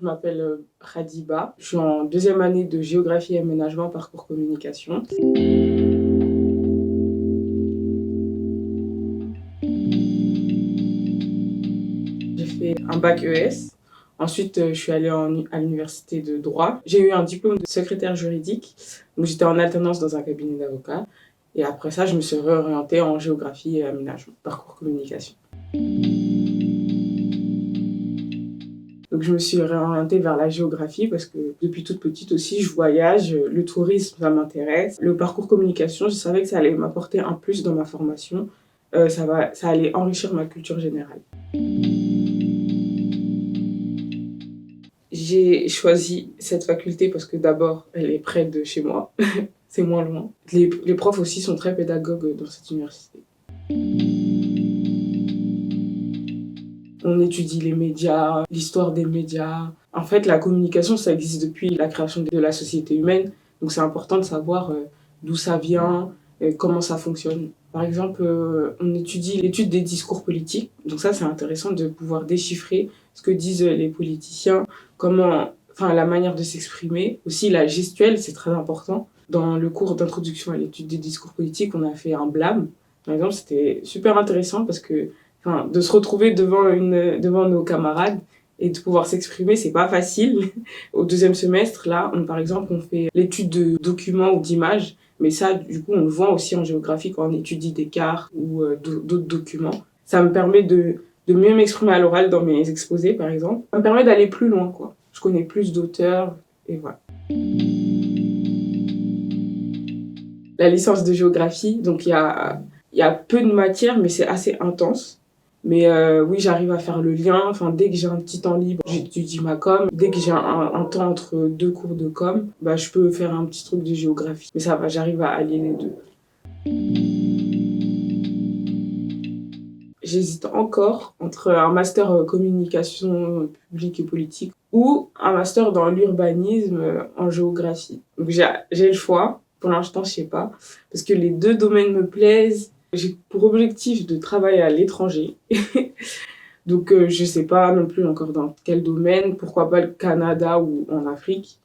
Je m'appelle Khadiba, je suis en deuxième année de géographie et aménagement parcours communication. J'ai fait un bac ES. Ensuite, je suis allée à l'université de droit. J'ai eu un diplôme de secrétaire juridique. Donc, j'étais en alternance dans un cabinet d'avocats. Et après ça, je me suis réorientée en géographie et aménagement, parcours communication. Donc, je me suis réorientée vers la géographie parce que depuis toute petite aussi, je voyage. Le tourisme, ça m'intéresse. Le parcours communication, je savais que ça allait m'apporter un plus dans ma formation. Ça allait enrichir ma culture générale. J'ai choisi cette faculté parce que d'abord, elle est près de chez moi. C'est moins loin. Les profs aussi sont très pédagogues dans cette université. On étudie les médias, l'histoire des médias. En fait, la communication, ça existe depuis la création de la société humaine. Donc c'est important de savoir d'où ça vient, comment ça fonctionne. Par exemple, on étudie l'étude des discours politiques. Donc ça, c'est intéressant de pouvoir déchiffrer ce que disent les politiciens, la manière de s'exprimer. Aussi, la gestuelle, c'est très important. Dans le cours d'introduction à l'étude des discours politiques, on a fait un blâme. Par exemple, c'était super intéressant parce que de se retrouver devant nos camarades et de pouvoir s'exprimer, c'est pas facile. Au deuxième semestre, là, par exemple, on fait l'étude de documents ou d'images, mais ça, du coup, on le voit aussi en géographie quand on étudie des cartes ou d'autres documents. Ça me permet de mieux m'exprimer à l'oral dans mes exposés, par exemple. Ça me permet d'aller plus loin, quoi. Je connais plus d'auteurs, et voilà. La licence de géographie, donc il y a peu de matières, mais c'est assez intense. Mais oui, j'arrive à faire le lien. Dès que j'ai un petit temps libre, j'étudie ma com. Dès que j'ai un temps entre deux cours de com, je peux faire un petit truc de géographie. Mais ça va, j'arrive à allier les deux. J'hésite encore entre un master communication publique et politique ou un master dans l'urbanisme en géographie. Donc j'ai le choix. Pour l'instant, je sais pas. Parce que les deux domaines me plaisent. J'ai pour objectif de travailler à l'étranger. Donc je sais pas non plus encore dans quel domaine. Pourquoi pas le Canada ou en Afrique.